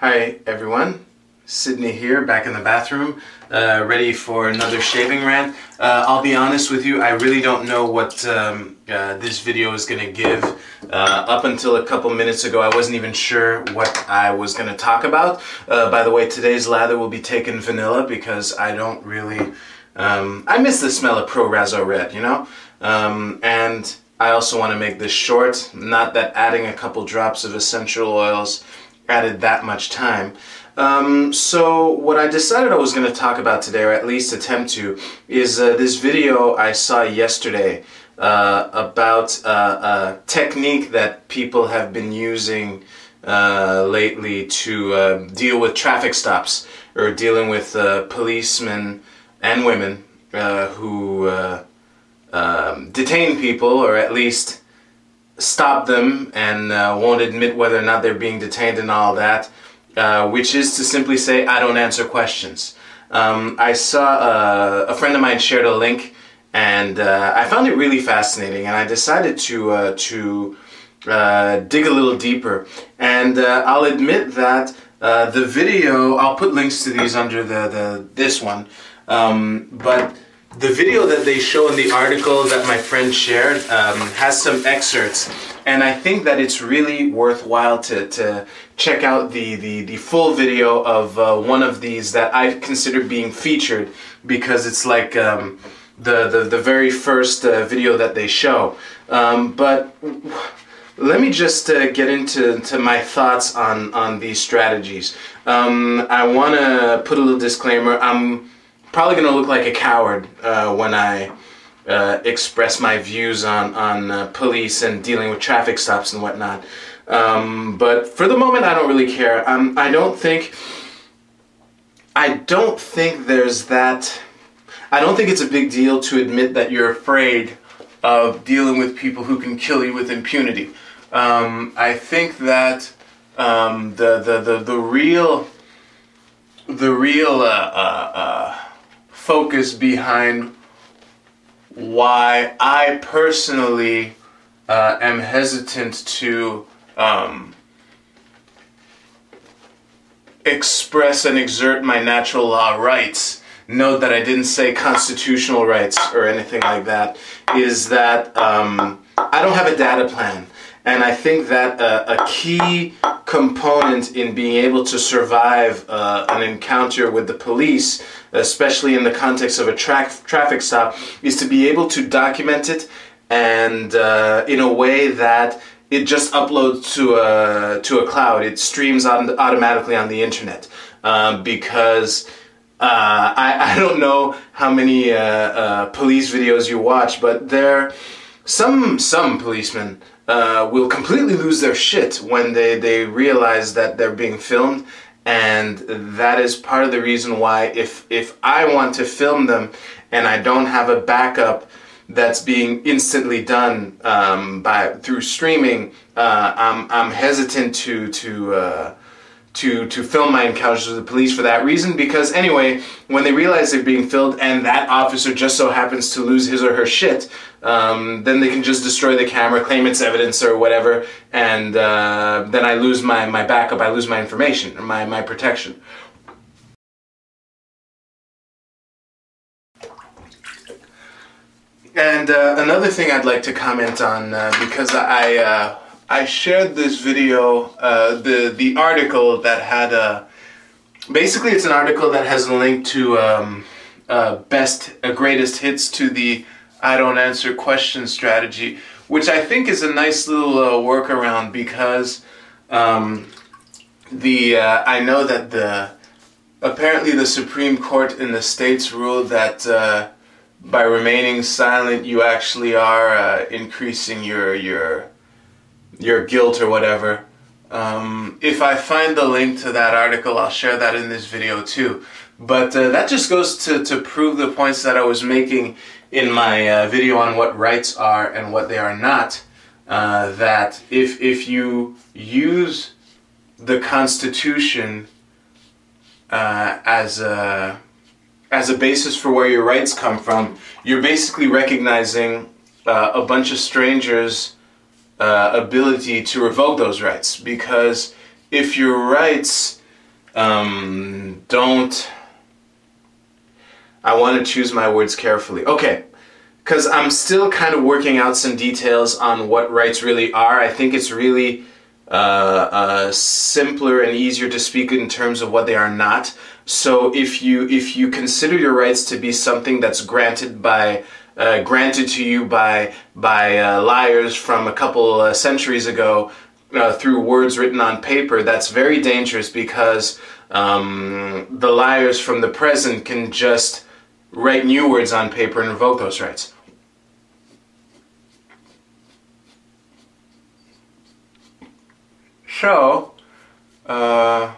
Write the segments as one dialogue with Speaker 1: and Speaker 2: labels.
Speaker 1: Hi everyone, Sydney here, back in the bathroom, ready for another shaving rant. I'll be honest with you, I really don't know what this video is going to give. Up until a couple minutes ago, I wasn't even sure what I was going to talk about. By the way, today's lather will be taken vanilla because I don't really... I miss the smell of Pro Razo Red, you know? And I also want to make this short, not that adding a couple drops of essential oils added that much time. So what I decided I was going to talk about today, or at least attempt to, is this video I saw yesterday about a technique that people have been using lately to deal with traffic stops, or dealing with policemen and women who detain people, or at least stop them and won't admit whether or not they're being detained and all that, which is to simply say, I don't answer questions. I saw a friend of mine shared a link, and I found it really fascinating, and I decided to dig a little deeper. And I'll admit that the video, I'll put links to these under this one, but the video that they show in the article that my friend shared has some excerpts, and I think that it's really worthwhile to check out the full video of one of these that I consider being featured, because it's like the very first video that they show. But let me just get into my thoughts on these strategies. I want to put a little disclaimer. I'm probably going to look like a coward when I express my views on police and dealing with traffic stops and whatnot. But for the moment, I don't really care. I don't think there's that. I don't think it's a big deal to admit that you're afraid of dealing with people who can kill you with impunity. I think that the real focus behind why I personally am hesitant to express and exert my natural law rights, note that I didn't say constitutional rights or anything like that, is that I don't have a data plan. And I think that a key component in being able to survive an encounter with the police, especially in the context of a traffic stop, is to be able to document it, and in a way that it just uploads to a cloud. It streams automatically on the internet, because I don't know how many police videos you watch, but some policemen will completely lose their shit when they realize that they're being filmed, and that is part of the reason why if I want to film them and I don't have a backup that's being instantly done through streaming, I'm hesitant to film my encounters with the police for that reason, because anyway, when they realize they're being filmed and that officer just so happens to lose his or her shit, then they can just destroy the camera, claim it's evidence or whatever, and then I lose my backup, I lose my information, or my protection. And another thing I'd like to comment on, because I shared this video, the article that had basically it's an article that has a link to greatest hits to the I don't answer questions strategy, which I think is a nice little workaround, because I know that apparently the Supreme Court in the States ruled that by remaining silent you actually are increasing your guilt or whatever. If I find the link to that article, I'll share that in this video too. But that just goes to prove the points that I was making in my video on what rights are and what they are not. That if you use the Constitution as a basis for where your rights come from, you're basically recognizing a bunch of strangers' ability to revoke those rights. Because if your rights don't... I want to choose my words carefully. Okay, because I'm still kind of working out some details on what rights really are. I think it's really simpler and easier to speak in terms of what they are not. So if you consider your rights to be something that's granted to you by liars from a couple centuries ago through words written on paper, that's very dangerous, because the liars from the present can just write new words on paper and revoke those rights. So, I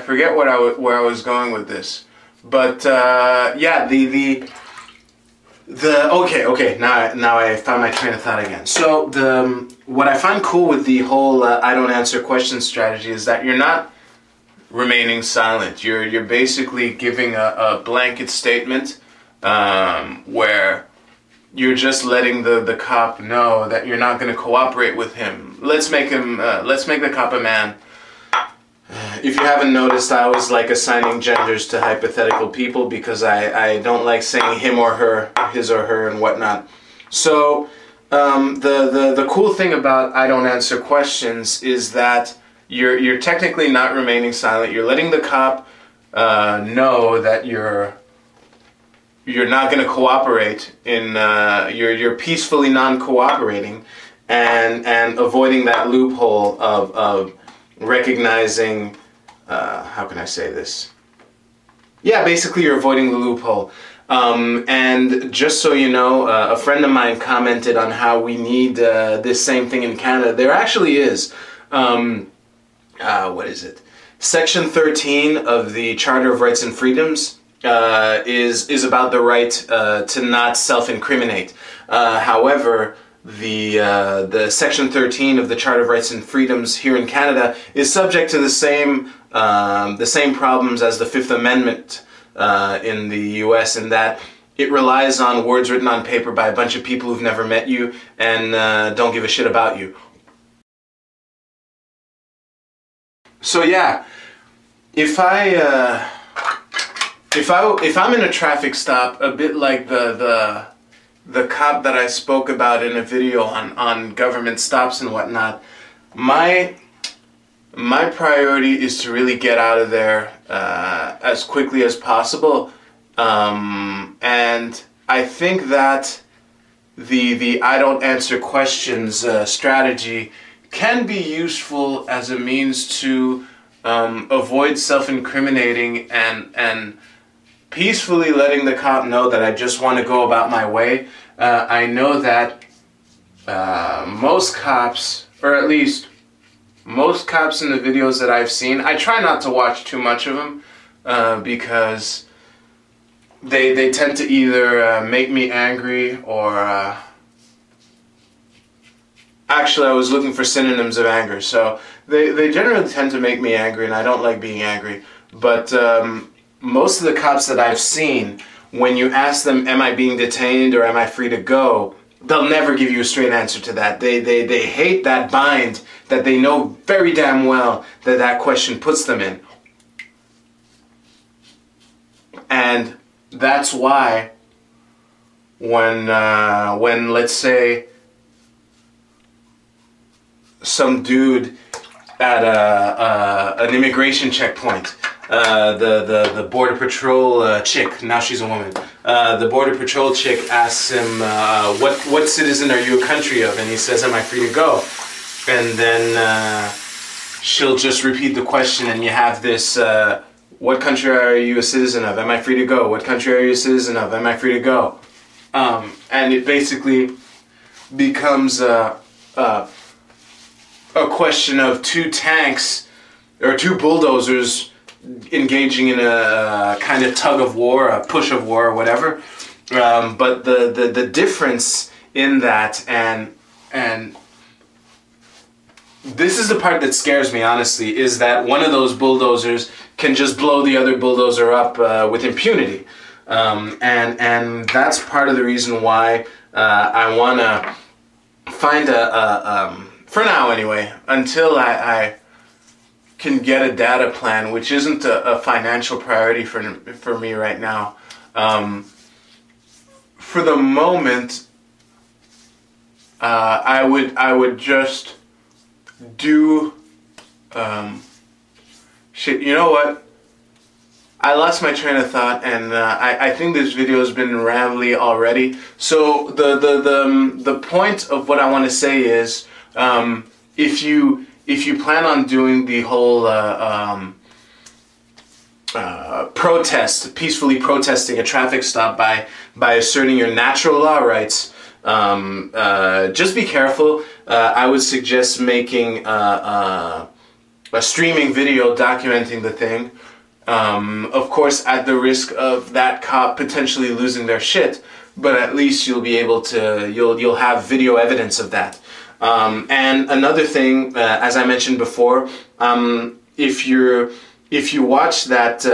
Speaker 1: forget where I was going with this, but yeah, okay, now I found my train of thought again. So what I find cool with the whole I don't answer questions strategy is that you're not remaining silent. You're basically giving a blanket statement where you're just letting the cop know that you're not going to cooperate with him. Let's make the cop a man. If you haven't noticed, I always like assigning genders to hypothetical people because I don't like saying him or her, his or her, and whatnot. So the cool thing about I don't answer questions is that you're technically not remaining silent. You're letting the cop know that you're not going to cooperate in you're peacefully non-cooperating and avoiding that loophole of recognizing how can I say this? Yeah, basically you're avoiding the loophole. And just so you know, a friend of mine commented on how we need this same thing in Canada. There actually is. What is it? Section 13 of the Charter of Rights and Freedoms is about the right to not self-incriminate. However, the Section 13 of the Charter of Rights and Freedoms here in Canada is subject to the same problems as the Fifth Amendment in the U.S. in that it relies on words written on paper by a bunch of people who've never met you and don't give a shit about you. So yeah, if I'm in a traffic stop, a bit like the cop that I spoke about in a video on government stops and whatnot, my priority is to really get out of there as quickly as possible, and I think that the I don't answer questions strategy can be useful as a means to avoid self-incriminating and peacefully letting the cop know that I just want to go about my way. I know that most cops, or at least most cops in the videos that I've seen, I try not to watch too much of them because they tend to either make me angry or... Actually, I was looking for synonyms of anger, so they generally tend to make me angry, and I don't like being angry. But most of the cops that I've seen, when you ask them, am I being detained or am I free to go, they'll never give you a straight answer to that. They hate that bind that they know very damn well that question puts them in. And that's why when let's say some dude at an immigration checkpoint, the border patrol chick, now she's a woman, the border patrol chick asks him, what citizen are you a country of? And he says, am I free to go? And then she'll just repeat the question, and you have this, what country are you a citizen of? Am I free to go? What country are you a citizen of? Am I free to go? And it basically becomes a question of two tanks or two bulldozers engaging in a kind of tug of war, a push of war, or whatever. But the difference in that, and this is the part that scares me, honestly, is that one of those bulldozers can just blow the other bulldozer up with impunity. And that's part of the reason why I want to find for now anyway, until I can get a data plan, which isn't a financial priority for me right now. For the moment, I would just do shit. You know what? I lost my train of thought, and I think this video has been rambly already. So the point of what I want to say is, if you plan on doing the whole protest, peacefully protesting a traffic stop by asserting your natural law rights, just be careful. I would suggest making a streaming video documenting the thing. Of course, at the risk of that cop potentially losing their shit, but at least you'll be able to, you'll have video evidence of that. And another thing, as I mentioned before, if you watch that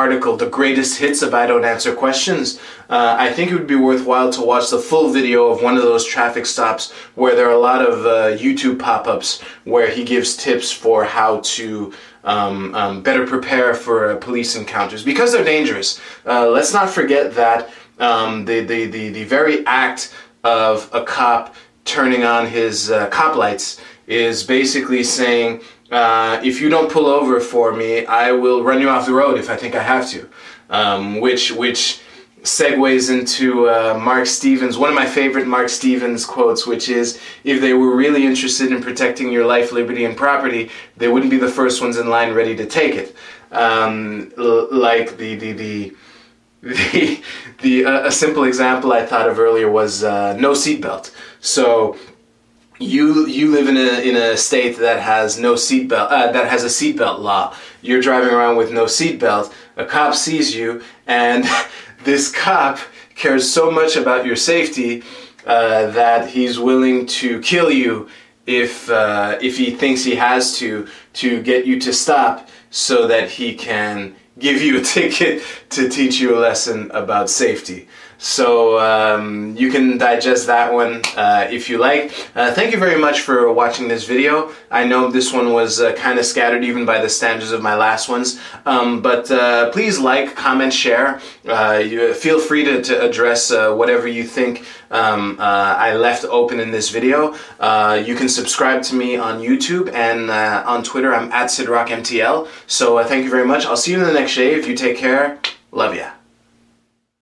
Speaker 1: article, The Greatest Hits of I Don't Answer Questions, I think it would be worthwhile to watch the full video of one of those traffic stops where there are a lot of YouTube pop-ups where he gives tips for how to better prepare for police encounters, because they're dangerous. Let's not forget that the very act of a cop turning on his cop lights is basically saying, if you don't pull over for me, I will run you off the road if I think I have to. Which segues into Mark Stevens, one of my favorite Mark Stevens quotes, which is, if they were really interested in protecting your life, liberty, and property, they wouldn't be the first ones in line ready to take it. Like a simple example I thought of earlier was no seatbelt. So you live in a state that has no seatbelt, that has a seatbelt law. You're driving around with no seatbelt. A cop sees you, and this cop cares so much about your safety that he's willing to kill you if he thinks he has to get you to stop, so that he can give you a ticket to teach you a lesson about safety. So you can digest that one if you like. Thank you very much for watching this video. I know this one was kind of scattered even by the standards of my last ones, but please like, comment, share. Feel free to address whatever you think I left open in this video. You can subscribe to me on YouTube, and on Twitter I'm @SidRockMTL. So thank you very much. I'll see you in the next shave. You take care. Love ya.